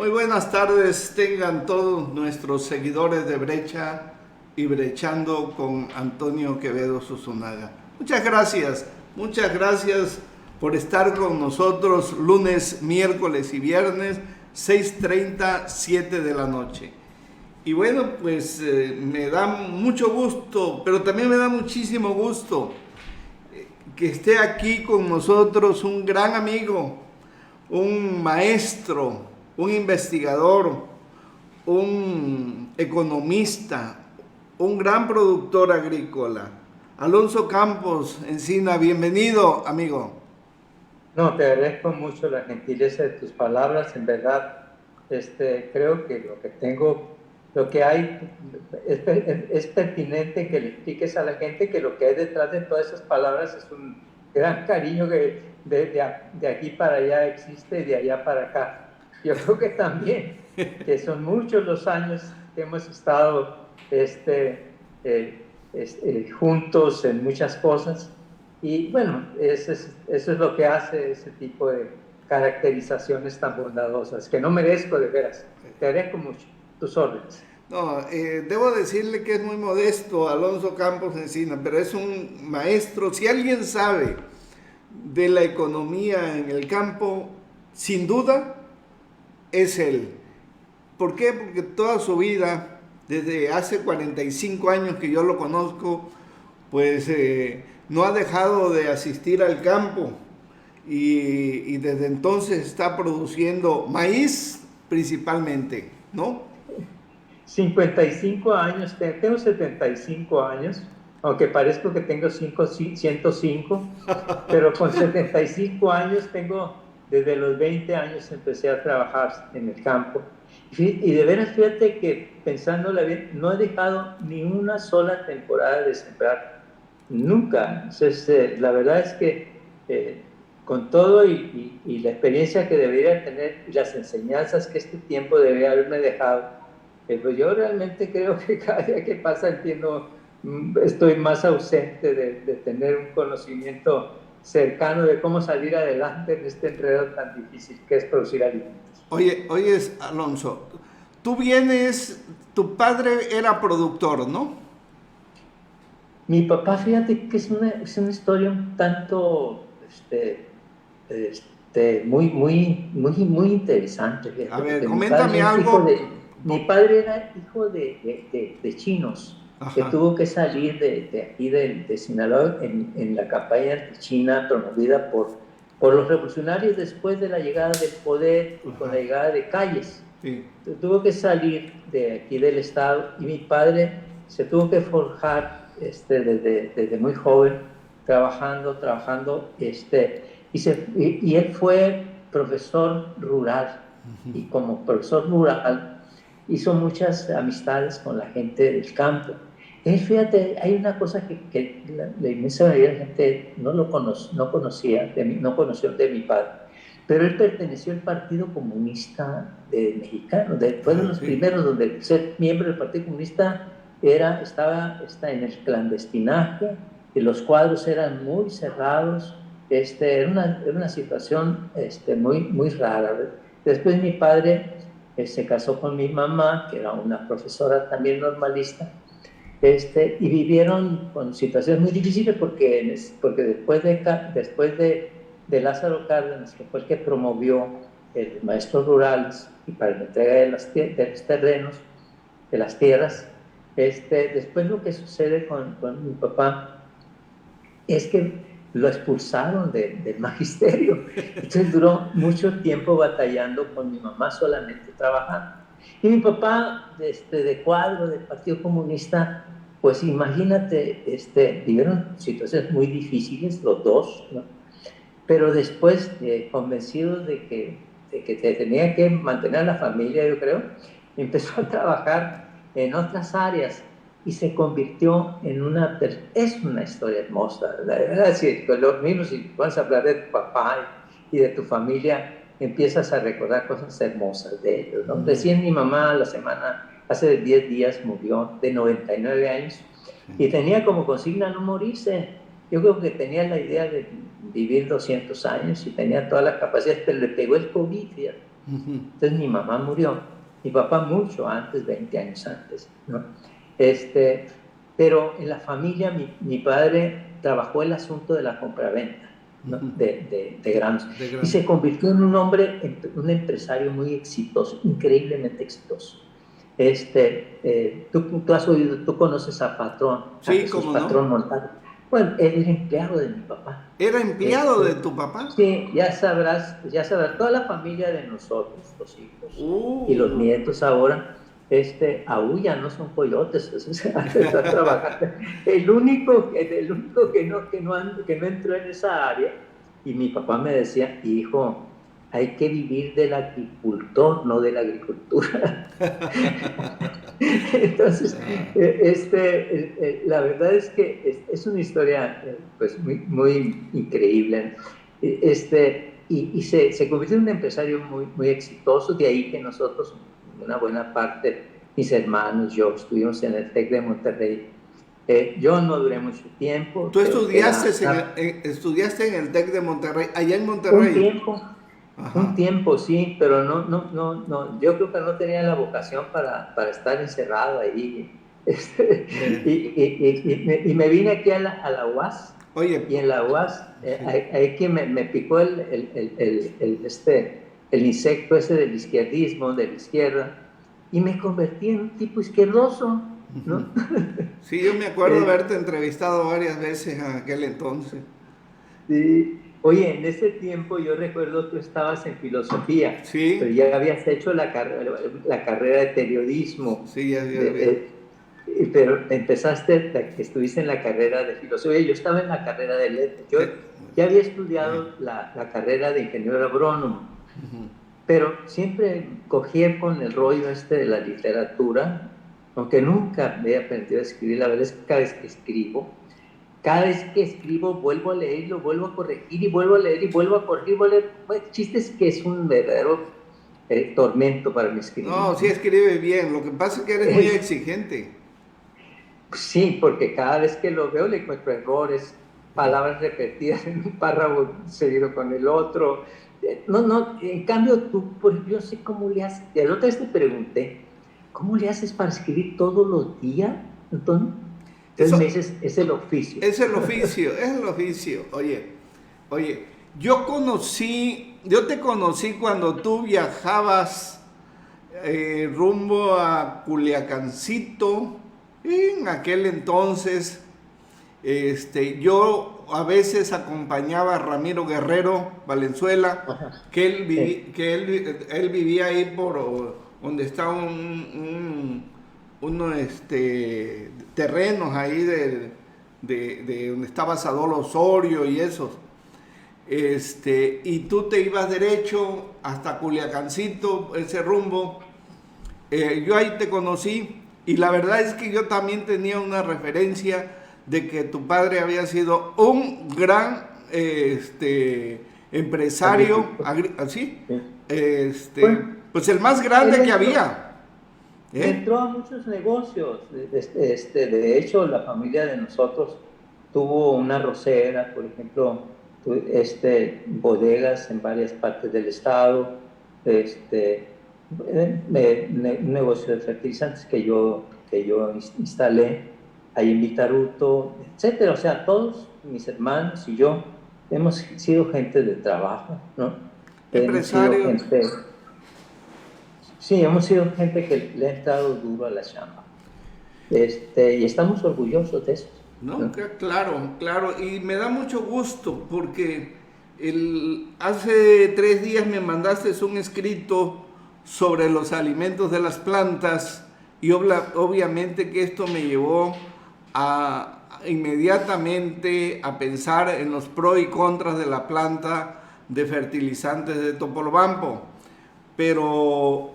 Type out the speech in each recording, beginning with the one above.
Muy buenas tardes, tengan todos nuestros seguidores de Brecha y Brechando con Antonio Quevedo Susunaga. Muchas gracias por estar con nosotros lunes, miércoles y viernes, 6:30, 7 de la noche. Y bueno, pues me da mucho gusto, pero también me da muchísimo gusto que esté aquí con nosotros un gran amigo, un maestro, un investigador, un economista, un gran productor agrícola. Alonso Campos Encina, bienvenido, amigo. No, te agradezco mucho la gentileza de tus palabras. En verdad, creo que lo que tengo, lo que hay, es pertinente que le expliques a la gente que lo que hay detrás de todas esas palabras es un gran cariño que de aquí para allá existe y de allá para acá. Yo creo que también, que son muchos los años que hemos estado juntos en muchas cosas. Y bueno, eso es lo que hace ese tipo de caracterizaciones tan bondadosas, que no merezco de veras. Te agradezco mucho tus órdenes. No, debo decirle que es muy modesto Alonso Campos Encina, pero es un maestro. Si alguien sabe de la economía en el campo, sin duda es él. ¿Por qué? Porque toda su vida, desde hace 45 años que yo lo conozco, pues no ha dejado de asistir al campo y desde entonces está produciendo maíz principalmente, ¿no? 55 años, tengo 75 años, aunque parezco que tengo 105, pero con 75 años desde los 20 años empecé a trabajar en el campo. Y de veras, fíjate que pensándolo bien, no he dejado ni una sola temporada de sembrar, nunca. Entonces, la verdad es que con todo y la experiencia que debería tener y las enseñanzas que este tiempo debería haberme dejado, pues yo realmente creo que cada día que pasa estoy más ausente de tener un conocimiento cercano de cómo salir adelante en este enredo tan difícil que es producir alimentos. Oye, Alonso, tu padre era productor, ¿no? Mi papá, fíjate que es una historia un tanto muy interesante, A fíjate, ver, porque coméntame algo. mi padre era hijo de chinos, que Ajá, tuvo que salir de aquí de Sinaloa en la campaña antichina promovida por los revolucionarios después de la llegada del poder y con ajá, la llegada de Calles. sí. Tuvo que salir de aquí del estado y mi padre se tuvo que forjar desde muy joven, trabajando, y él fue profesor rural, y como profesor rural hizo muchas amistades con la gente del campo. Fíjate, hay una cosa que la inmensa mayoría de la gente no conoció de mi padre, pero él perteneció al Partido Comunista Mexicano. Fue de Ah, los sí. primeros donde ser miembro del Partido Comunista estaba en el clandestinaje, y los cuadros eran muy cerrados. Era una situación muy rara. Después mi padre se casó con mi mamá, que era una profesora también normalista, y vivieron con situaciones muy difíciles porque después de Lázaro Cárdenas, que fue el que promovió el maestros rurales y para la entrega de los terrenos, de las tierras, después lo que sucede con mi papá es que lo expulsaron del magisterio. Entonces duró mucho tiempo batallando con mi mamá, solamente trabajando. Y mi papá, de cuadro del Partido Comunista, pues imagínate, vivieron situaciones muy difíciles los dos, ¿no? Pero después, convencidos de que tenía que mantener a la familia, yo creo, empezó a trabajar en otras áreas y se convirtió es una historia hermosa, la verdad. Si con los mismos, si vas a hablar de tu papá y de tu familia, empiezas a recordar cosas hermosas de ellos, ¿no? Recién mi mamá hace 10 días murió, de 99 años, y tenía como consigna no morirse. Yo creo que tenía la idea de vivir 200 años y tenía todas las capacidades, pero le pegó el COVID, ¿ya? Entonces mi mamá murió, mi papá mucho antes, 20 años antes, ¿no? Pero en la familia mi padre trabajó el asunto de la compraventa, ¿no? de granos, y se convirtió en un hombre, un empresario muy exitoso, increíblemente exitoso. Tú has oído, tú conoces a Patrón, a Sí, Jesús cómo Patrón no. Montalvo. Bueno, él era empleado de mi papá. ¿Era empleado de tu papá? Sí, ya sabrás, toda la familia de nosotros, los hijos y los nietos ahora, aúllan, no son coyotes, o sea, están trabajando. El único que no entró en esa área, y mi papá me decía, hijo, hay que vivir del agricultor, no de la agricultura. Entonces, la verdad es que es una historia pues muy, muy increíble. Y se convirtió en un empresario muy, muy exitoso, de ahí que nosotros, una buena parte, mis hermanos, yo, estuvimos en el TEC de Monterrey. Yo no duré mucho tiempo. ¿Tú estudiaste en el TEC de Monterrey, allá en Monterrey? Un tiempo, sí, pero no, yo creo que no tenía la vocación para estar encerrado ahí. Y me vine aquí a la UAS. Oye, y en la UAS, ahí que me picó el insecto ese del izquierdismo, de la izquierda, y me convertí en un tipo izquierdoso, ¿no? Sí, yo me acuerdo de haberte entrevistado varias veces en aquel entonces. Sí. Oye, en ese tiempo yo recuerdo tú estabas en filosofía, pero Sí, ya habías hecho la carrera de periodismo, sí, ya había. pero estuviste en la carrera de filosofía, yo estaba en la carrera de letras, yo ya había estudiado la carrera de ingeniero agrónomo, pero siempre cogí con el rollo de la literatura, aunque nunca me he aprendido a escribir. La verdad es que cada vez que escribo vuelvo a leerlo, vuelvo a corregir y vuelvo a leer y vuelvo a corregir, vuelvo a leer. Bueno, el chiste es que es un verdadero tormento para mi escribir. No, sí escribe bien, lo que pasa es que eres muy exigente. Sí, porque cada vez que lo veo le encuentro errores, palabras repetidas en un párrafo seguido con el otro. No, en cambio tú, yo sé cómo le haces. La otra vez te pregunté, ¿cómo le haces para escribir todos los días, Antonio? Entonces me dices, es el oficio. Es el oficio, es el oficio. Oye, yo te conocí cuando tú viajabas rumbo a Culiacancito. En aquel entonces, yo a veces acompañaba a Ramiro Guerrero Valenzuela, Ajá. que él, Sí. él vivía ahí por donde está unos terrenos ahí de donde estaba Sadolo Osorio y esos. Y tú te ibas derecho hasta Culiacancito, ese rumbo. Yo ahí te conocí y la verdad es que yo también tenía una referencia de que tu padre había sido un gran empresario, ¿sí? Bueno, Pues el más él grande que entró, había. entró a muchos negocios. De hecho, la familia de nosotros tuvo una arrocera, por ejemplo, bodegas en varias partes del estado, un negocio de fertilizantes que yo instalé ahí en Vitaruto, etcétera. O sea, todos mis hermanos y yo hemos sido gente de trabajo, ¿no? Hemos sido Empresario. gente, sí, hemos sido gente que le ha entrado duro a la chamba. Y estamos orgullosos de eso, No, ¿no? claro, claro, y me da mucho gusto porque hace 3 días me mandaste un escrito sobre los alimentos de las plantas y obviamente que esto me llevó inmediatamente a pensar en los pros y contras de la planta de fertilizantes de Topolobampo, pero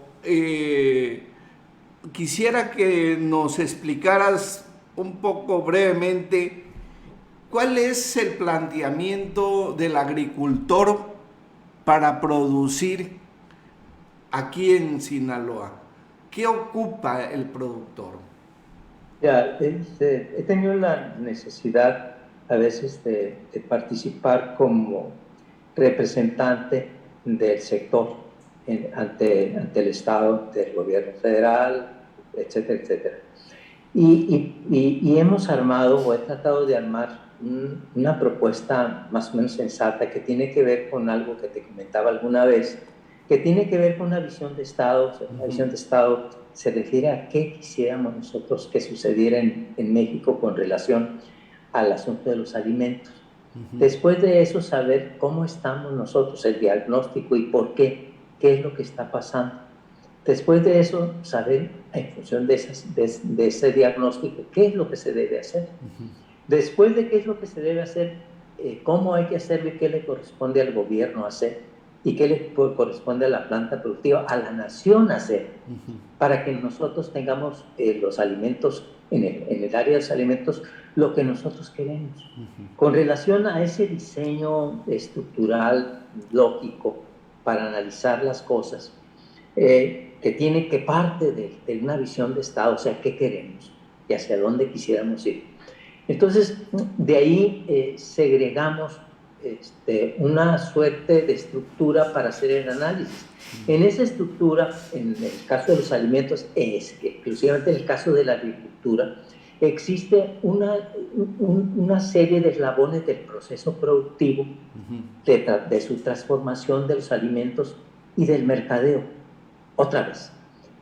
quisiera que nos explicaras un poco brevemente cuál es el planteamiento del agricultor para producir aquí en Sinaloa. ¿Qué ocupa el productor? Ya, he tenido la necesidad a veces de participar como representante del sector ante el Estado, ante el gobierno federal, etcétera, etcétera. Y hemos armado, o he tratado de armar, una propuesta más o menos sensata que tiene que ver con algo que te comentaba alguna vez, que tiene que ver con una visión de Estado. Una visión de Estado se refiere a qué quisiéramos nosotros que sucediera en México con relación al asunto de los alimentos. Después de eso, saber cómo estamos nosotros, el diagnóstico y por qué es lo que está pasando. Después de eso, saber en función de ese diagnóstico qué es lo que se debe hacer. Después de qué es lo que se debe hacer, cómo hay que hacerlo y qué le corresponde al gobierno hacer y qué le corresponde a la planta productiva, a la nación hacer, para que nosotros tengamos los alimentos, en el área de los alimentos, lo que nosotros queremos. Con relación a ese diseño estructural, lógico, para analizar las cosas, que tiene que parte de una visión de Estado, o sea, qué queremos y hacia dónde quisiéramos ir. Entonces, de ahí segregamos una suerte de estructura para hacer el análisis. En esa estructura, en el caso de los alimentos, exclusivamente en el caso de la agricultura, existe una serie de eslabones del proceso productivo, de su transformación de los alimentos y del mercadeo. Otra vez,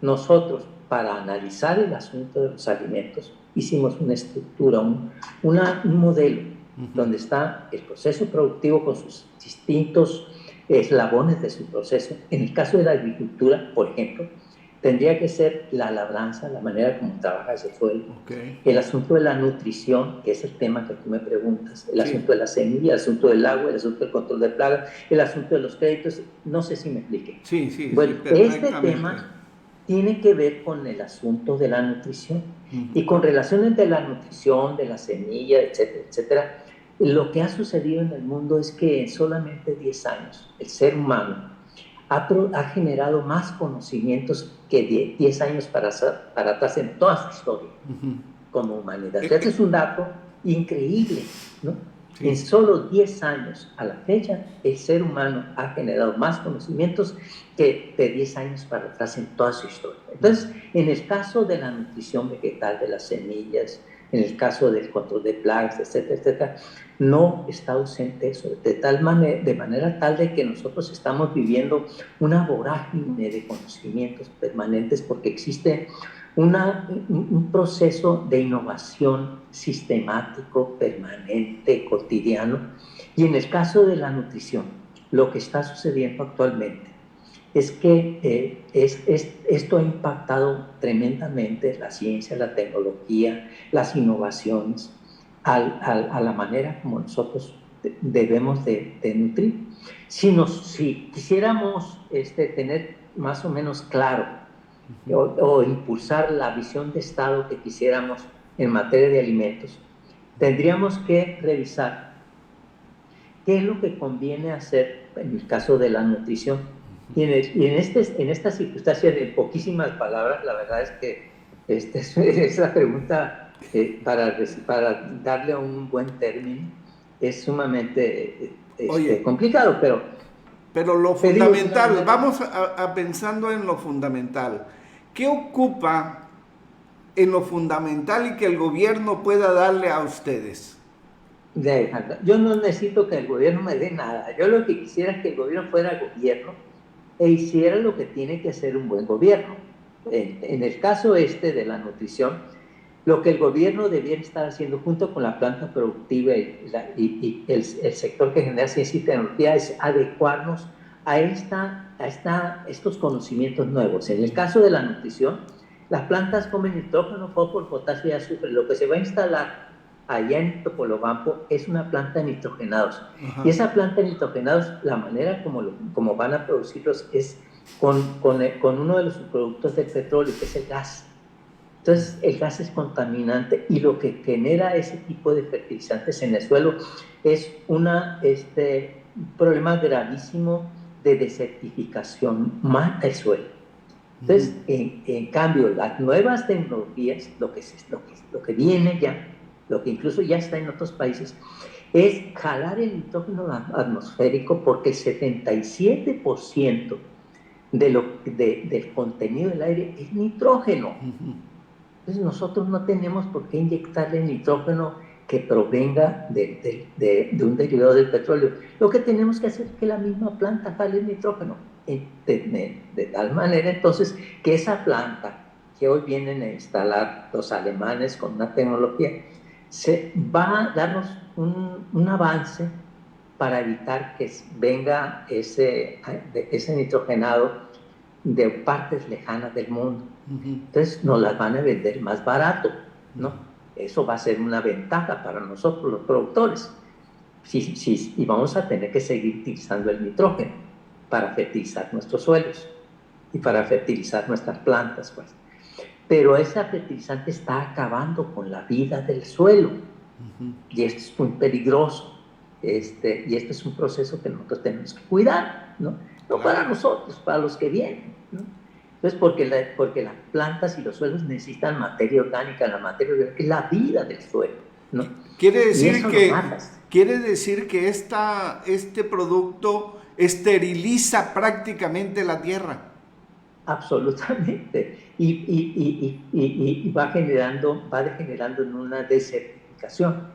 nosotros, para analizar el asunto de los alimentos, hicimos una estructura, un modelo, donde está el proceso productivo con sus distintos eslabones de su proceso. En el caso de la agricultura, por ejemplo, tendría que ser la labranza, la manera como trabaja ese suelo, el asunto de la nutrición, que es el tema que tú me preguntas, el asunto de la semilla, el asunto del agua, el asunto del control de plagas, el asunto de los créditos. No sé si me expliqué. Sí, bueno, este tema tiene que ver con el asunto de la nutrición. Y con relación entre la nutrición, de la semilla, etcétera, etcétera, lo que ha sucedido en el mundo es que en solamente 10 años el ser humano ha generado más conocimientos que 10 años para atrás en toda su historia como humanidad. Este es un dato increíble, ¿no? Sí. En solo 10 años a la fecha, el ser humano ha generado más conocimientos que de 10 años para atrás en toda su historia. Entonces, en el caso de la nutrición vegetal, de las semillas, en el caso del control de plagas, etcétera, etcétera, no está ausente eso, de manera tal de que nosotros estamos viviendo una vorágine de conocimientos permanentes porque existe un proceso de innovación sistemático, permanente, cotidiano. Y en el caso de la nutrición, lo que está sucediendo actualmente es que esto ha impactado tremendamente la ciencia, la tecnología, las innovaciones, a la manera como nosotros debemos de nutrir. Si quisiéramos tener más o menos claro o impulsar la visión de Estado que quisiéramos en materia de alimentos, tendríamos que revisar qué es lo que conviene hacer en el caso de la nutrición. Y en estas circunstancias, en poquísimas palabras, la verdad es que es la pregunta para darle un buen término, es sumamente complicado, pero lo fundamental, vamos a pensando en lo fundamental. ¿Qué ocupa en lo fundamental y que el gobierno pueda darle a ustedes? Yo no necesito que el gobierno me dé nada. Yo lo que quisiera es que el gobierno fuera gobierno e hiciera lo que tiene que hacer un buen gobierno. En el caso de la nutrición, lo que el gobierno debiera estar haciendo junto con la planta productiva y el sector que genera ciencia y tecnología es adecuarnos a estos conocimientos nuevos. En el caso de la nutrición, las plantas comen nitrógeno, fósforo, potasio y azufre. Lo que se va a instalar allá en Topolobampo es una planta de nitrogenados. Y esa planta de nitrogenados, la manera como van a producirlos es con uno de los subproductos del petróleo, que es el gas. Entonces, el gas es contaminante y lo que genera ese tipo de fertilizantes en el suelo es un problema gravísimo de desertificación, mata el suelo. Entonces, en cambio, las nuevas tecnologías, lo que viene ya, lo que incluso ya está en otros países, es jalar el nitrógeno atmosférico porque el 77% del contenido del aire es nitrógeno. Entonces nosotros no tenemos por qué inyectarle nitrógeno que provenga de un derivado del petróleo. Lo que tenemos que hacer es que la misma planta jale el nitrógeno, de tal manera entonces que esa planta que hoy vienen a instalar los alemanes con una tecnología, se va a darnos un avance para evitar que venga ese nitrogenado de partes lejanas del mundo. Entonces nos las van a vender más barato, ¿no? Eso va a ser una ventaja para nosotros los productores. Y vamos a tener que seguir utilizando el nitrógeno para fertilizar nuestros suelos y para fertilizar nuestras plantas, pues. Pero ese fertilizante está acabando con la vida del suelo y esto es muy peligroso. Y este es un proceso que nosotros tenemos que cuidar, ¿no? No para nosotros, para los que vienen, ¿no? Entonces, porque las plantas y los suelos necesitan materia orgánica, la materia orgánica es la vida del suelo, ¿no? Quiere decir que este producto esteriliza prácticamente la tierra. Absolutamente. Y va degenerando en una desertificación.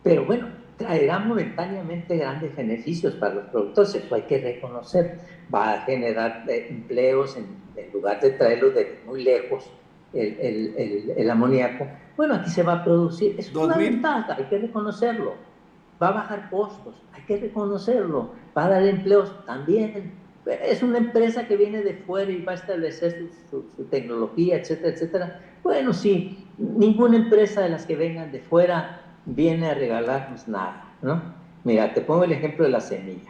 Pero bueno, traerá momentáneamente grandes beneficios para los productores, eso hay que reconocer. Va a generar empleos en lugar de traerlos de muy lejos, el amoníaco. Bueno, aquí se va a producir, es una ventaja, hay que reconocerlo. Va a bajar costos, hay que reconocerlo. Va a dar empleos también. Es una empresa que viene de fuera y va a establecer su tecnología, etcétera, etcétera. Bueno, sí, ninguna empresa de las que vengan de fuera viene a regalarnos nada, ¿no? Mira, te pongo el ejemplo de la semilla.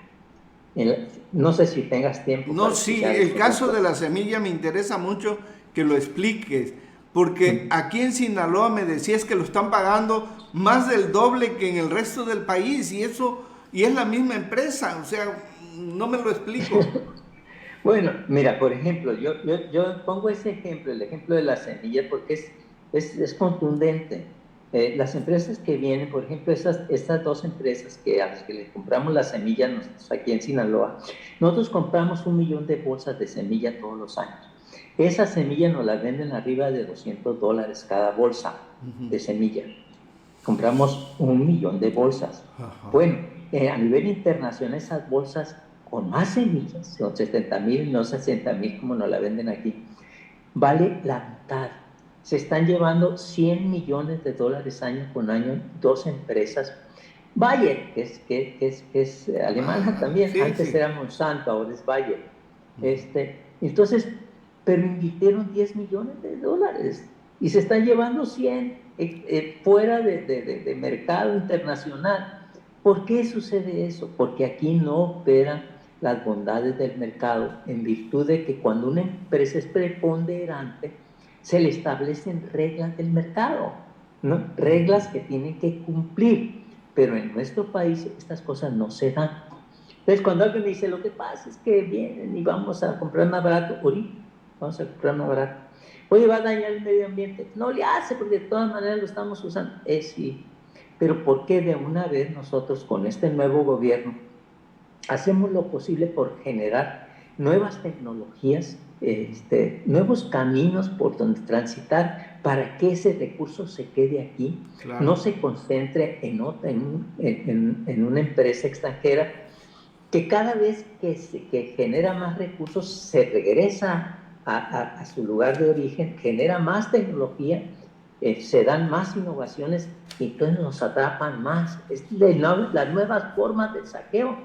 No sé si tengas tiempo. No, sí, el caso de la semilla me interesa mucho que lo expliques, porque aquí en Sinaloa me decías que lo están pagando más del doble que en el resto del país, y es la misma empresa, o sea, no me lo explico. Bueno, mira, por ejemplo, yo pongo ese ejemplo, el ejemplo de la semilla, porque es contundente. Las empresas que vienen, por ejemplo, estas dos empresas a las que le compramos la semilla nosotros aquí en Sinaloa, nosotros compramos 1 millón de bolsas de semilla todos los años. Esa semilla nos la venden arriba de $200 cada bolsa de semilla. Compramos 1 millón de bolsas. Bueno, a nivel internacional esas bolsas con más semillas, son 70,000, no 60,000 como nos la venden aquí, vale la mitad. Se están llevando $100 millones año con año dos empresas. Bayer, que es alemana también, antes era Monsanto, ahora es Bayer. Entonces, pero invirtieron $10 millones y se están llevando 100 fuera de mercado internacional. ¿Por qué sucede eso? Porque aquí no operan las bondades del mercado, en virtud de que cuando una empresa es preponderante, se le establecen reglas del mercado, ¿no? Reglas que tienen que cumplir, pero en nuestro país estas cosas no se dan. Entonces, cuando alguien me dice, lo que pasa es que vienen y vamos a comprar más barato, ahorita vamos a comprar más barato. Oye, va a dañar el medio ambiente. No le hace, porque de todas maneras lo estamos usando. Sí, pero ¿por qué de una vez nosotros con este nuevo gobierno hacemos lo posible por generar nuevas tecnologías, nuevos caminos por donde transitar para que ese recurso se quede aquí, claro, no se concentre en una empresa extranjera que cada vez que genera más recursos se regresa a su lugar de origen, genera más tecnología, se dan más innovaciones y entonces nos atrapan más. Las nuevas formas de saqueo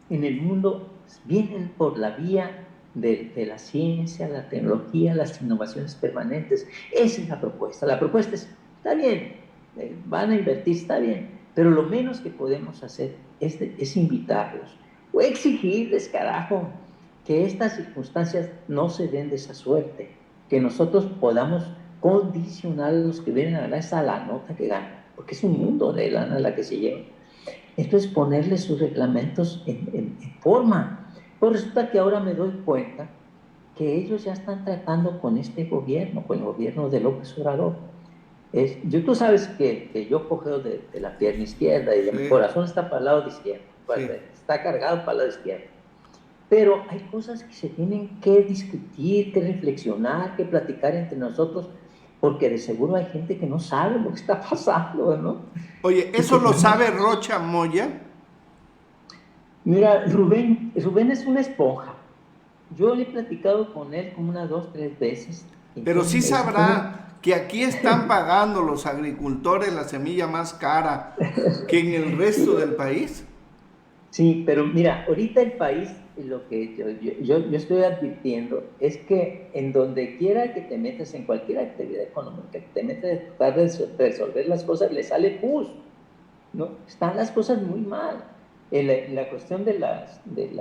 en el mundo vienen por la vía de la ciencia, la tecnología, las innovaciones permanentes. Esa es la propuesta. La propuesta está bien, van a invertir, está bien, pero lo menos que podemos hacer es invitarlos o exigirles, carajo, que estas circunstancias no se den de esa suerte, que nosotros podamos condicionar a los que vienen a ganar esa la nota que ganan, porque es un mundo de lana la que se lleva. Entonces, ponerle sus reglamentos en forma. Pues resulta que ahora me doy cuenta que ellos ya están tratando con este gobierno, con el gobierno de López Obrador. Tú sabes que yo cogeo de la pierna izquierda y mi corazón está para el lado de izquierda, está cargado para el lado izquierdo. pero hay cosas que se tienen que discutir, que reflexionar, que platicar entre nosotros, porque de seguro hay gente que no sabe lo que está pasando, ¿no? Oye, Y que ¿eso lo tenemos... sabe Rocha Moya? Mira, Rubén es una esponja. Yo le he platicado con él como unas 2, 3 veces. Pero sí Es un... sabrá que aquí están pagando los agricultores la semilla más cara que en el resto del país. Sí, pero mira, ahorita el país, lo que yo estoy advirtiendo es que en donde quiera que te metas, en cualquier actividad económica que te metas a tratar de resolver las cosas, le sale pus, ¿no? Están las cosas muy mal. En la cuestión de la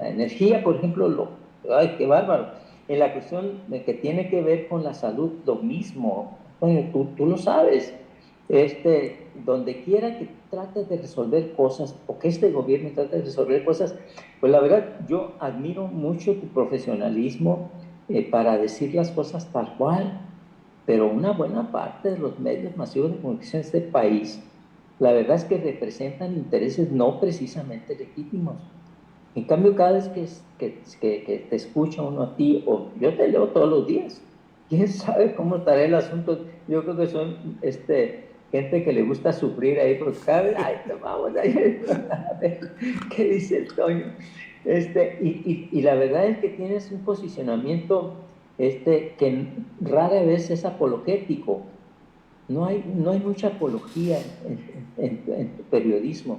energía, por ejemplo, ay, qué bárbaro. En la cuestión de que tiene que ver con la salud, lo mismo. Bueno, tú lo sabes. Donde quiera que trates de resolver cosas, o que este gobierno trate de resolver cosas, pues la verdad, yo admiro mucho tu profesionalismo para decir las cosas tal cual, pero una buena parte de los medios masivos de comunicación de este país, la verdad es que representan intereses no precisamente legítimos. En cambio, cada vez que te escucha uno a ti, o yo te leo todos los días, quién sabe cómo estará el asunto. Yo creo que son gente que le gusta sufrir ahí, porque cada vez, ay, vamos a ver qué dice el Toño. Y la verdad es que tienes un posicionamiento que rara vez es apologético. No hay mucha apología en tu periodismo.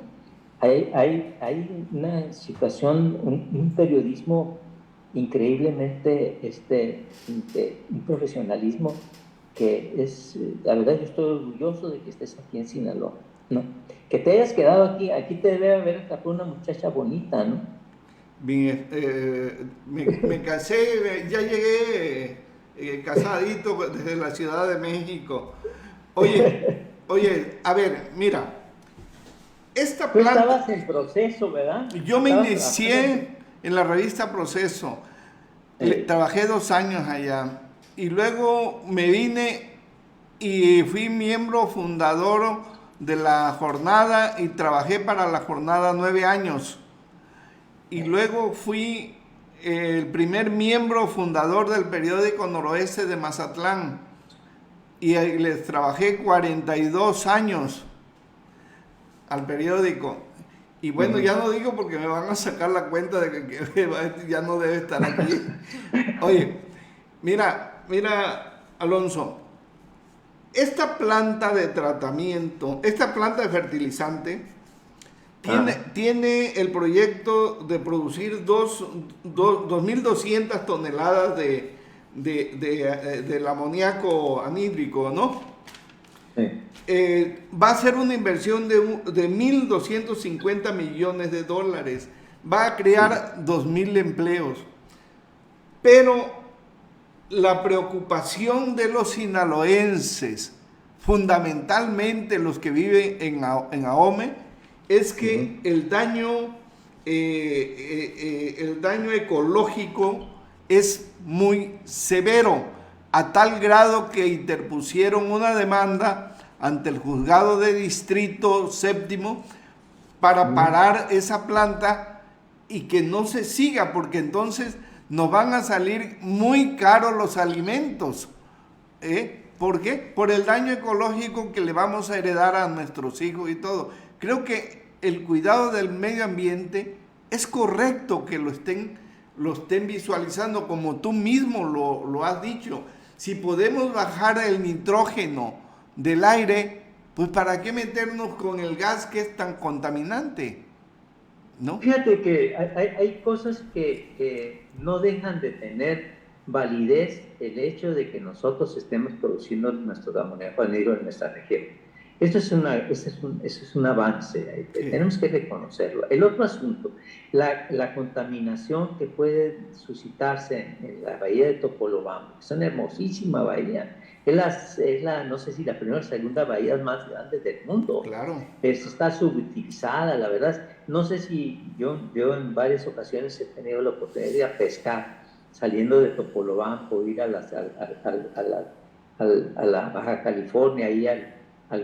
Hay una situación, un periodismo increíblemente, un profesionalismo que es, la verdad yo estoy orgulloso de que estés aquí en Sinaloa, ¿no? Que te hayas quedado aquí te debe haber escapado una muchacha bonita, ¿no? Bien, me casé, ya llegué casadito desde la Ciudad de México. Oye, oye, a ver, mira, esta Tú planta, estabas en proceso, ¿verdad? yo me Estabas trabajando inicié en la revista Proceso, trabajé 2 años allá y luego me vine y fui miembro fundador de la jornada y trabajé para la jornada 9 años. Y luego fui el primer miembro fundador del periódico Noroeste de Mazatlán y les trabajé 42 años al periódico. Y bueno, ya no digo porque me van a sacar la cuenta de que ya no debe estar aquí. Oye, mira, Alonso, esta planta de tratamiento, esta planta de fertilizante, tiene el proyecto de producir 2.200 toneladas del amoníaco anhídrico, ¿no? Sí. Va a ser una inversión de 1.250 millones de dólares. Va a crear 2.000 empleos. Pero la preocupación de los sinaloenses, fundamentalmente los que viven en Ahome, es que el daño ecológico es muy severo, a tal grado que interpusieron una demanda ante el juzgado de distrito séptimo para parar esa planta y que no se siga, porque entonces nos van a salir muy caros los alimentos. ¿Por qué? Por el daño ecológico que le vamos a heredar a nuestros hijos y todo. Creo que el cuidado del medio ambiente es correcto que lo estén visualizando, como tú mismo lo has dicho. Si podemos bajar el nitrógeno del aire, pues ¿para qué meternos con el gas que es tan contaminante? ¿No? Fíjate que hay cosas que no dejan de tener validez el hecho de que nosotros estemos produciendo nuestro amoníaco anhidro en nuestra región. Eso es un avance, tenemos que reconocerlo. El otro asunto, la contaminación que puede suscitarse en la bahía de Topolobampo, que es una hermosísima bahía, no sé si la primera o segunda bahía más grande del mundo. Claro. Está subutilizada, la verdad. No sé si yo en varias ocasiones he tenido la oportunidad de ir a pescar, saliendo de Topolobampo, ir a la Baja California, ahí al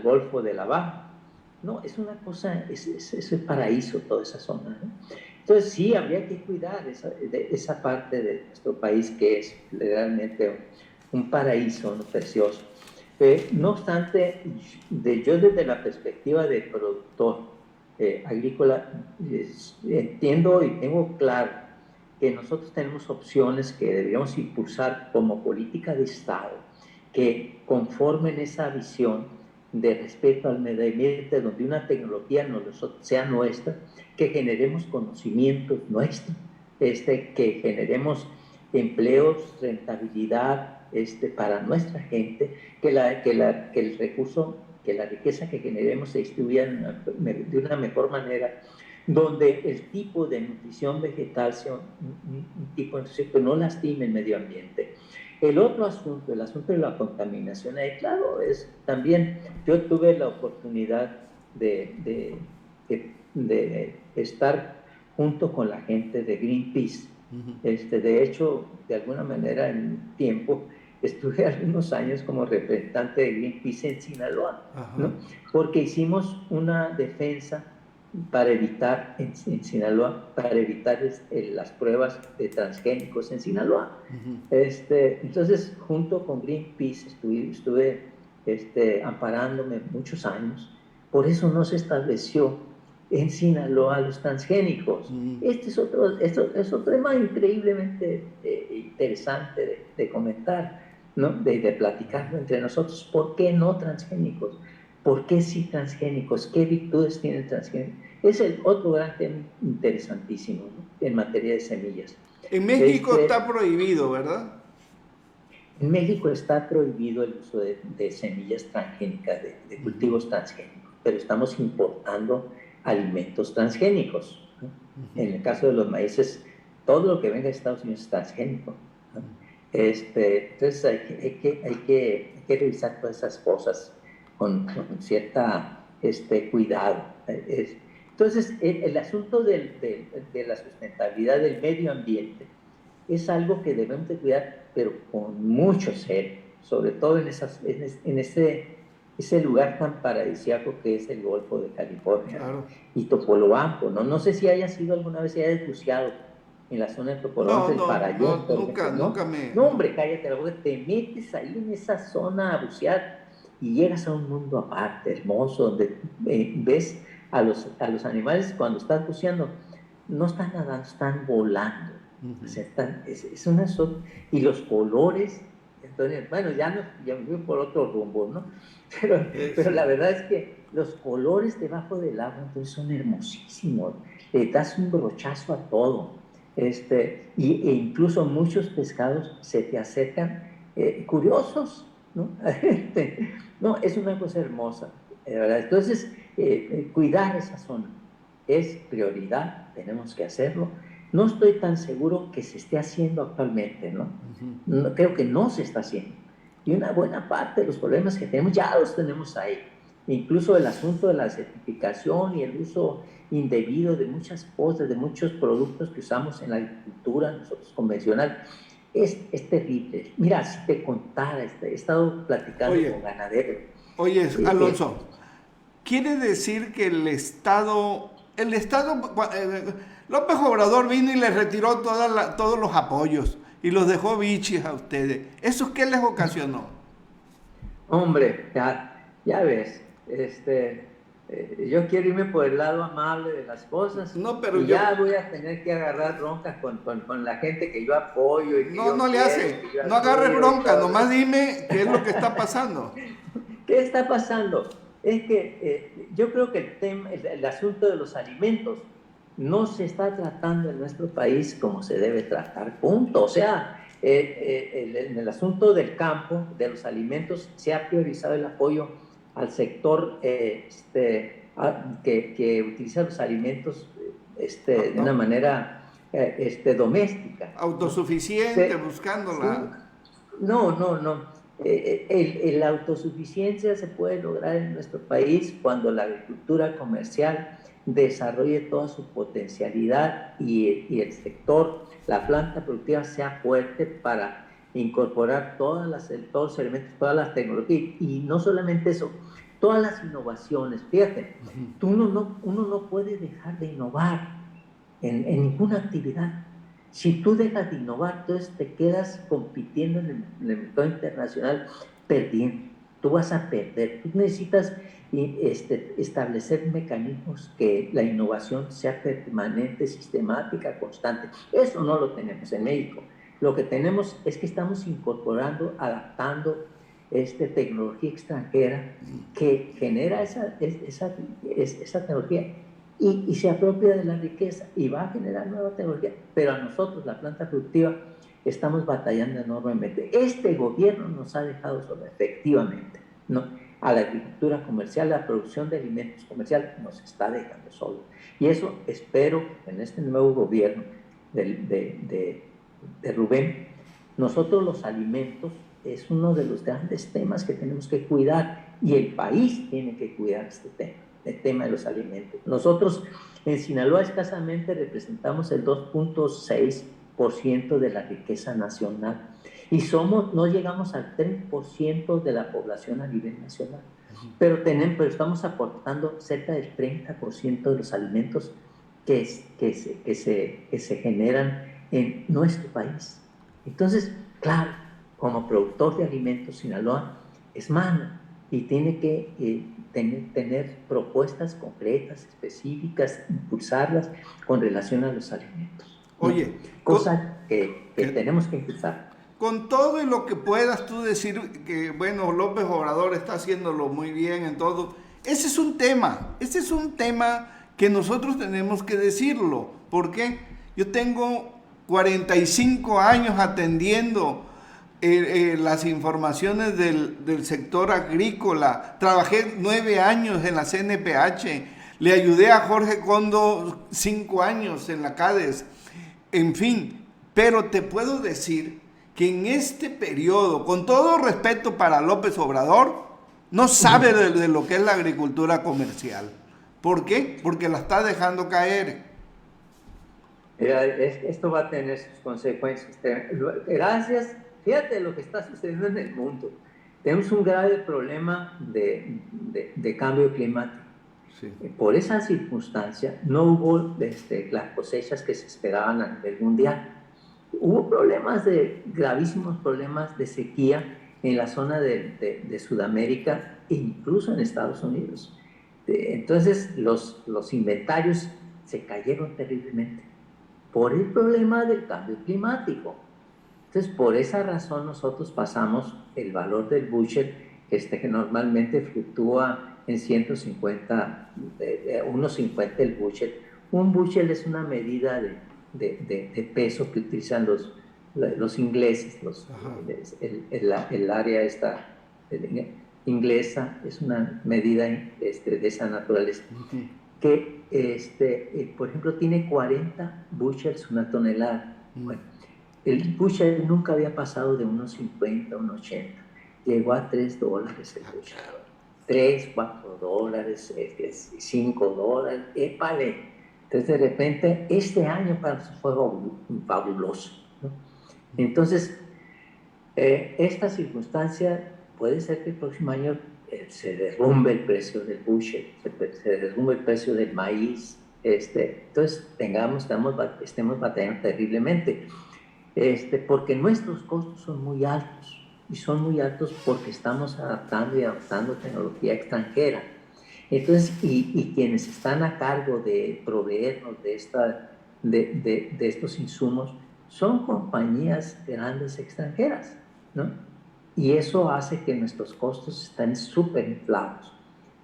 Golfo de la Baja. No, es una cosa, es paraíso toda esa zona, ¿no? Entonces sí, habría que cuidar esa parte de nuestro país que es realmente un paraíso, ¿no? Precioso. No obstante, yo desde la perspectiva de productor agrícola entiendo y tengo claro que nosotros tenemos opciones que deberíamos impulsar como política de Estado que conformen esa visión de respeto al medio ambiente, donde una tecnología sea nuestra, que generemos conocimientos nuestros, que generemos empleos, rentabilidad para nuestra gente, que el recurso, que la riqueza que generemos se distribuya de una mejor manera, donde el tipo de nutrición vegetal sea un tipo de nutrición que no lastime el medio ambiente. El otro asunto, el asunto de la contaminación, claro, es también, yo tuve la oportunidad de estar junto con la gente de Greenpeace. De hecho, de alguna manera, en un tiempo, estuve algunos años como representante de Greenpeace en Sinaloa, ¿no? Porque hicimos una defensa para evitar en Sinaloa, para evitar las pruebas de transgénicos en Sinaloa. Entonces, junto con Greenpeace estuve amparándome muchos años. Por eso no se estableció en Sinaloa los transgénicos. Esto es otro tema increíblemente interesante de comentar, ¿no? de platicarlo entre nosotros. ¿Por qué no transgénicos? ¿Por qué sí transgénicos? ¿Qué virtudes tienen transgénicos? Es el otro gran tema interesantísimo, ¿no? En materia de semillas. En México está prohibido, ¿verdad? En México está prohibido el uso de semillas transgénicas, de cultivos transgénicos, pero estamos importando alimentos transgénicos, ¿no? En el caso de los maíces, todo lo que venga de Estados Unidos es transgénico, ¿no? Entonces hay que revisar todas esas cosas con cierta cuidado. Entonces, el asunto de la sustentabilidad del medio ambiente es algo que debemos de cuidar, pero con mucho celo, sobre todo en ese lugar tan paradisíaco que es el Golfo de California, claro. Y Topolobampo, ¿no? No sé si haya sido alguna vez, si hayas buceado en la zona de Topolobampo, el Parayón. Nunca me... No, hombre, cállate la boca, te metes ahí en esa zona a bucear y llegas a un mundo aparte, hermoso, donde ves a los animales cuando estás buceando, no están nadando, están volando. O sea, es una y los colores, entonces, bueno, ya me fui por otro rumbo, ¿no? Pero la verdad es que los colores debajo del agua entonces son hermosísimos, le das un brochazo a todo, e incluso muchos pescados se te acercan curiosos, ¿no? No, es una cosa hermosa, ¿verdad? Entonces, cuidar esa zona es prioridad, tenemos que hacerlo. No estoy tan seguro que se esté haciendo actualmente, ¿no? No, creo que no se está haciendo. Y una buena parte de los problemas que tenemos ya los tenemos ahí. Incluso el asunto de la certificación y el uso indebido de muchas cosas, de muchos productos que usamos en la agricultura, nosotros convencional, es terrible. Mira, si te contara, he estado platicando con ganaderos. Oye, Alonso, ¿quiere decir que el Estado López Obrador vino y les retiró todos los apoyos y los dejó bichis a ustedes? ¿Eso qué les ocasionó? Hombre, ya ves, yo quiero irme por el lado amable de las cosas, no, pero ya voy a tener que agarrar broncas con la gente que yo apoyo. Y que no le hace, no agarre bronca, nomás dime qué es lo que está pasando. ¿Qué está pasando? Es que yo creo que el asunto de los alimentos no se está tratando en nuestro país como se debe tratar, punto. O sea, en el asunto del campo, de los alimentos, se ha priorizado el apoyo al sector que utiliza los alimentos de una manera doméstica. Autosuficiente, buscándola. No. La autosuficiencia se puede lograr en nuestro país cuando la agricultura comercial desarrolle toda su potencialidad y el sector, la planta productiva sea fuerte para incorporar todos los elementos, todas las tecnologías, y no solamente eso, todas las innovaciones. Fíjate, uno no puede dejar de innovar. en ninguna actividad. Si tú dejas de innovar, entonces te quedas compitiendo en el mercado internacional perdiendo. Tú vas a perder. Tú necesitas establecer mecanismos que la innovación sea permanente, sistemática, constante. Eso no lo tenemos en México. Lo que tenemos es que estamos incorporando, adaptando tecnología extranjera que genera esa tecnología y se apropia de la riqueza y va a generar nueva tecnología. Pero a nosotros, la planta productiva, estamos batallando enormemente. Este gobierno nos ha dejado solo, efectivamente, ¿no? A la agricultura comercial, la producción de alimentos comercial nos está dejando solo. Y eso espero en este nuevo gobierno de Rubén. Nosotros los alimentos es uno de los grandes temas que tenemos que cuidar y el país tiene que cuidar este tema, el tema de los alimentos. Nosotros en Sinaloa escasamente representamos el 2.6% de la riqueza nacional y no llegamos al 3% de la población a nivel nacional, pero estamos aportando cerca del 30% de los alimentos que se generan en nuestro país. Entonces, claro, como productor de alimentos, Sinaloa es mano y tiene que tener propuestas concretas, específicas, impulsarlas con relación a los alimentos. Oye, cosas que tenemos que impulsar. Con todo y lo que puedas tú decir que, bueno, López Obrador está haciéndolo muy bien en todo, ese es un tema que nosotros tenemos que decirlo. ¿Por qué? Yo tengo 45 años atendiendo las informaciones del sector agrícola. Trabajé 9 años en la CNPH. Le ayudé a Jorge Kondo 5 años en la CADES. En fin, pero te puedo decir que en este periodo, con todo respeto para López Obrador, no sabe de lo que es la agricultura comercial. ¿Por qué? Porque la está dejando caer. Esto va a tener sus consecuencias. Gracias. Fíjate lo que está sucediendo en el mundo. Tenemos un grave problema de cambio climático. Sí. Por esa circunstancia no hubo las cosechas que se esperaban a nivel mundial. Hubo gravísimos problemas de sequía en la zona de Sudamérica e incluso en Estados Unidos. Entonces los inventarios se cayeron terriblemente por el problema del cambio climático. Entonces, por esa razón nosotros pasamos el valor del bushel, que normalmente fluctúa en 150, unos 50 el bushel. Un bushel es una medida de peso que utilizan los ingleses, el área esta inglesa, es una medida de esa naturaleza, que, por ejemplo, tiene 40 bushels, una tonelada. Bueno, el bushel nunca había pasado de unos 50 a unos 80. Llegó a $3 el bushel. 3, 4 dólares, $5, épale. Entonces, de repente, este año para nosotros fue fabuloso, ¿no? Entonces, esta circunstancia puede ser que el próximo año se derrumbe el precio del bushel, se derrumbe el precio del maíz. Entonces, estemos batallando terriblemente. Porque nuestros costos son muy altos, y son muy altos porque estamos adaptando y adoptando tecnología extranjera. Entonces, y quienes están a cargo de proveernos de estos insumos son compañías grandes extranjeras, ¿no? Y eso hace que nuestros costos estén súper inflados.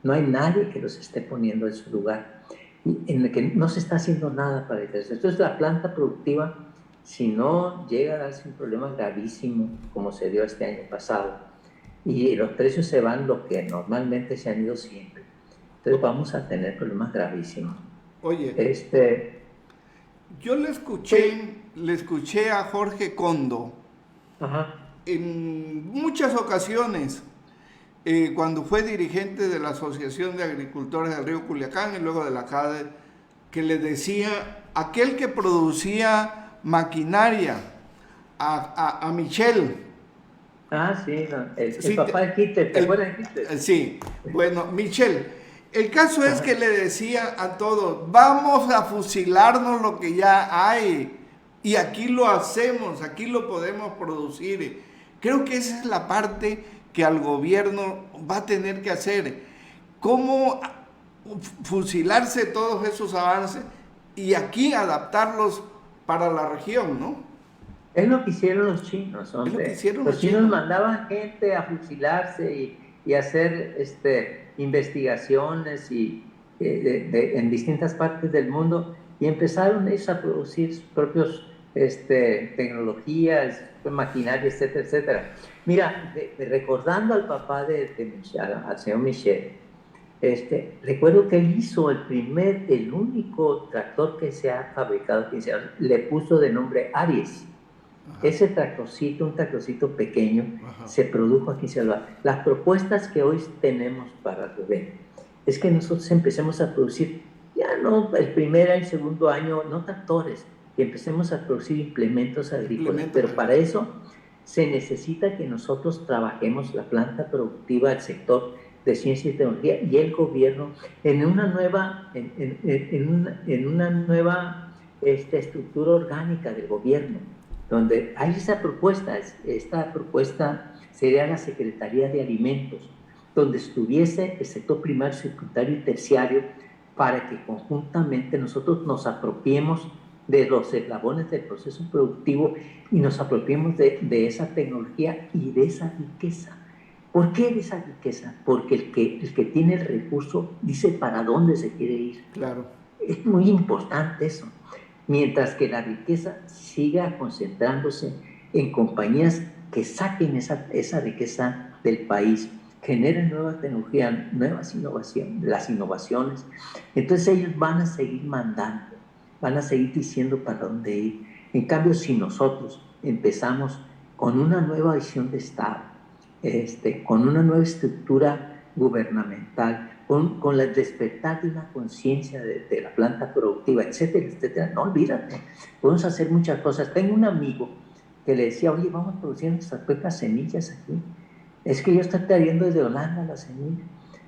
No hay nadie que los esté poniendo en su lugar, y en el que no se está haciendo nada para eso. Entonces, la planta productiva, si no llega a darse un problema gravísimo, como se dio este año pasado, y los precios se van lo que normalmente se han ido siempre, entonces vamos a tener problemas gravísimos. Oye, yo le escuché a Jorge Kondo. Ajá. En muchas ocasiones, cuando fue dirigente de la Asociación de Agricultores del Río Culiacán y luego de la CADE, que le decía, aquel que producía maquinaria, a Michel. Ah, sí, el papá de Hitler, ¿te acuerdas de Hitler? Sí, bueno, Michel, El caso es que le decía a todos, vamos a fusilarnos lo que ya hay. Y aquí lo hacemos, aquí lo podemos producir. Creo que esa es la parte que al gobierno va a tener que hacer. ¿Cómo fusilarse todos esos avances y aquí adaptarlos para la región, ¿no? Es lo que hicieron los chinos, hombre. Es lo que hicieron los chinos mandaban gente a fusilarse y hacer investigaciones en distintas partes del mundo, y empezaron ellos a producir sus propios tecnologías, maquinaria, etcétera, etcétera. Mira, recordando al papá de Michel, al señor Michel, recuerdo que él hizo el único tractor que se ha fabricado, que le puso de nombre Aries. Ajá. Ese tractorcito, un tractorcito pequeño, ajá, se produjo aquí en Sinaloa. Las propuestas que hoy tenemos para Rubén es que nosotros empecemos a producir, ya no el primer año, el segundo año, no tractores, que empecemos a producir implementos agrícolas, pero para eso se necesita que nosotros trabajemos la planta productiva del sector de ciencia y tecnología y el gobierno en una nueva, en una nueva estructura orgánica del gobierno, donde hay esa propuesta. Esta propuesta sería la Secretaría de Alimentos, donde estuviese el sector primario, secundario y terciario, para que conjuntamente nosotros nos apropiemos de los eslabones del proceso productivo y nos apropiemos de esa tecnología y de esa riqueza. ¿Por qué de esa riqueza? Porque el que tiene el recurso dice para dónde se quiere ir. Claro. Es muy importante eso. Mientras que la riqueza siga concentrándose en compañías que saquen esa riqueza del país, generen nueva tecnología, nuevas innovaciones, las innovaciones, entonces ellos van a seguir mandando, van a seguir diciendo para dónde ir. En cambio, si nosotros empezamos con una nueva visión de Estado, con una nueva estructura gubernamental, con el despertar de una conciencia de la planta productiva, etcétera, etcétera, no olvídate, podemos hacer muchas cosas. Tengo un amigo que le decía, oye, vamos produciendo nuestras propias semillas aquí. Es que yo estoy trayendo desde Holanda la semilla.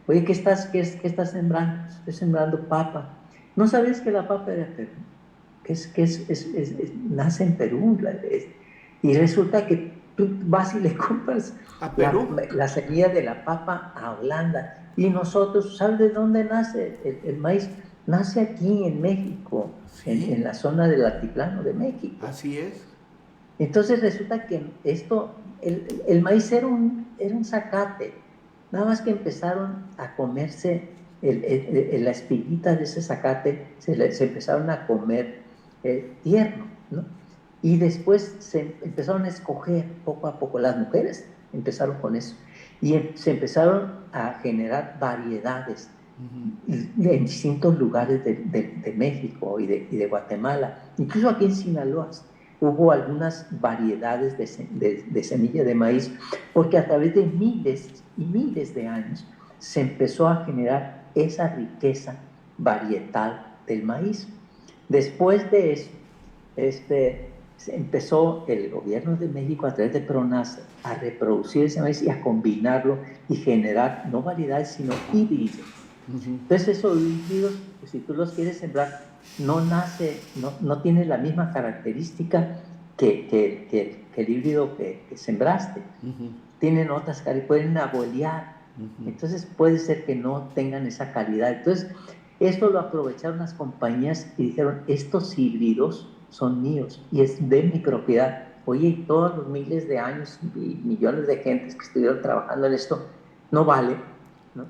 Oye, ¿qué estás sembrando? Estoy sembrando papa. ¿No sabes que la papa era Perú? Nace en Perú. Y resulta que tú vas y le compras ¿a Perú? La semilla de la papa a Holanda. Y nosotros, ¿sabes de dónde nace el maíz? Nace aquí en México, ¿sí? en la zona del altiplano de México. Así es. Entonces resulta que el maíz era un zacate, nada más que empezaron a comerse la espiguita de ese zacate, se empezaron a comer tierno, ¿no? Y después se empezaron a escoger poco a poco, las mujeres empezaron con eso, y se empezaron a generar variedades en distintos lugares de México y de Guatemala, incluso aquí en Sinaloa. Hubo algunas variedades de semilla de maíz, porque a través de miles y miles de años se empezó a generar esa riqueza varietal del maíz. Después de eso, empezó el gobierno de México a través de PRONASA a reproducir ese maíz y a combinarlo y generar no variedades sino híbridos. Entonces esos híbridos, pues, si tú los quieres sembrar, no tiene la misma característica que el híbrido que sembraste. Tienen otras características, pueden abolear. Entonces puede ser que no tengan esa calidad. Entonces esto lo aprovecharon las compañías y dijeron, estos híbridos son míos y es de mi propiedad. Oye, y todos los miles de años y millones de gentes que estuvieron trabajando en esto, no vale, ¿no?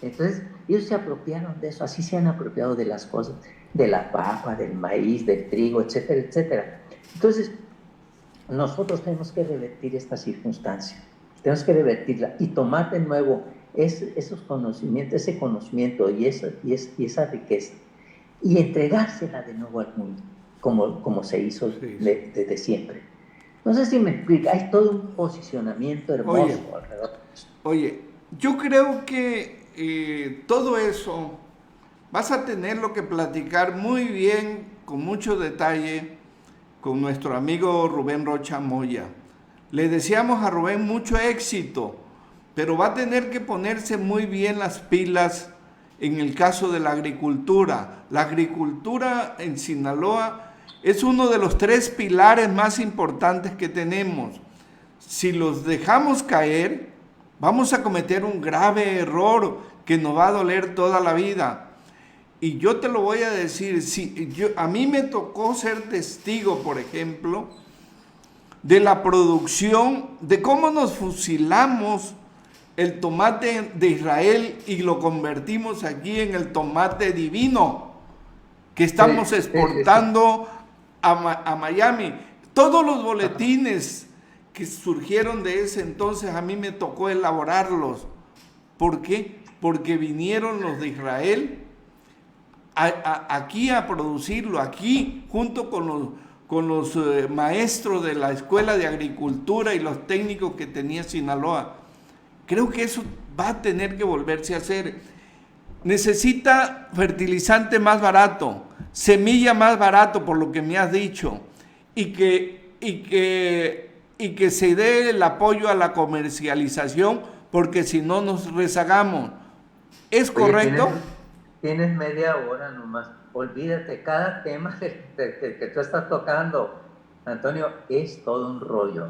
Entonces ellos se apropiaron de eso, así se han apropiado de las cosas, de la papa, del maíz, del trigo, etcétera, etcétera. Entonces, nosotros tenemos que revertir esta circunstancia, tenemos que revertirla y tomar de nuevo esos conocimientos, ese conocimiento y esa riqueza y entregársela de nuevo al mundo, como se hizo desde siempre. No sé si me explica, hay todo un posicionamiento hermoso alrededor de esto. Oye, yo creo que todo eso vas a tenerlo que platicar muy bien, con mucho detalle, con nuestro amigo Rubén Rocha Moya. Le deseamos a Rubén mucho éxito, pero va a tener que ponerse muy bien las pilas en el caso de la agricultura. La agricultura en Sinaloa es uno de los 3 pilares más importantes que tenemos. Si los dejamos caer, vamos a cometer un grave error que nos va a doler toda la vida. Y yo te lo voy a decir, a mí me tocó ser testigo, por ejemplo, de la producción, de cómo nos fusilamos el tomate de Israel y lo convertimos aquí en el tomate divino que estamos exportando a Miami. Todos los boletines que surgieron de ese entonces a mí me tocó elaborarlos. ¿Por qué? Porque vinieron los de Israel aquí a producirlo, aquí junto con los maestros de la Escuela de Agricultura y los técnicos que tenía Sinaloa. Creo que eso va a tener que volverse a hacer. Necesita fertilizante más barato, semilla más barato, por lo que me has dicho, y que se dé el apoyo a la comercialización, porque si no nos rezagamos. ¿Es correcto? Tienes media hora nomás. Olvídate, cada tema que tú estás tocando, Antonio, es todo un rollo.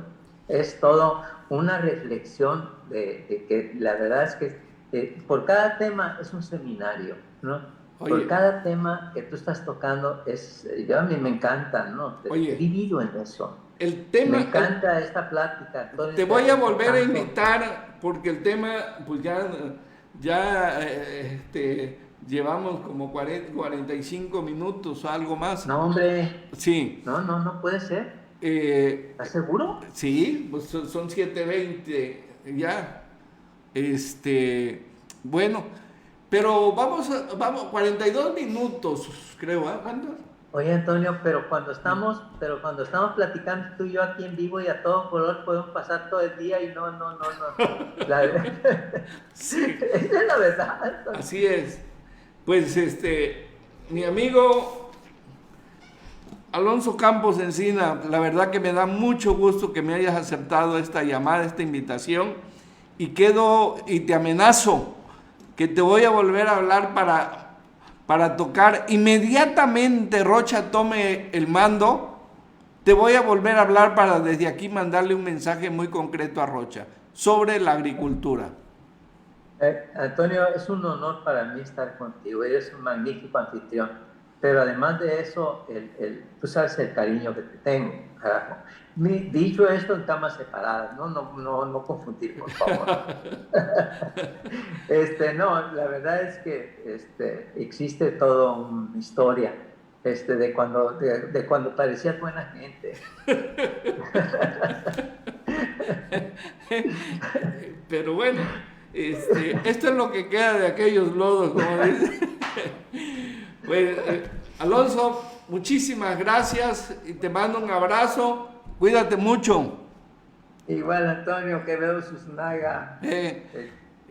Es todo una reflexión de que la verdad es que por cada tema es un seminario, ¿no? Oye, por cada tema que tú estás tocando yo a mí me encanta, ¿no? He vivido en eso. Me encanta esta plática. Te voy a volver a invitar porque el tema, pues ya llevamos como 45 minutos o algo más. No, hombre. Sí. No puede ser. ¿Estás seguro? Sí, pues son 7:20 ya. Bueno, pero vamos 42 minutos, creo, ¿eh? ¿Cuántos? Oye, Antonio, pero cuando estamos platicando tú y yo aquí en vivo y a todo color podemos pasar todo el día y no. Sí. Esa es la verdad, Antonio. Así es. Pues mi amigo Alonso Campos Encina, la verdad que me da mucho gusto que me hayas aceptado esta llamada, esta invitación, y te amenazo que te voy a volver a hablar para tocar. Inmediatamente Rocha tome el mando, te voy a volver a hablar para desde aquí mandarle un mensaje muy concreto a Rocha sobre la agricultura. Antonio, es un honor para mí estar contigo, eres un magnífico anfitrión. Pero además de eso, tú sabes el cariño que te tengo, carajo. Dicho esto en camas separadas, no confundir, por favor. No, la verdad es que existe toda una historia de cuando parecías buena gente. Pero bueno, esto es lo que queda de aquellos lodos, como dicen. Pues, Alonso, muchísimas gracias y te mando un abrazo. Cuídate mucho. Igual, Antonio, que veo sus nagas.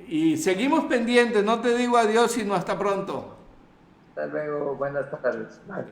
Y seguimos pendientes, no te digo adiós, sino hasta pronto. Hasta luego, buenas tardes. Bye.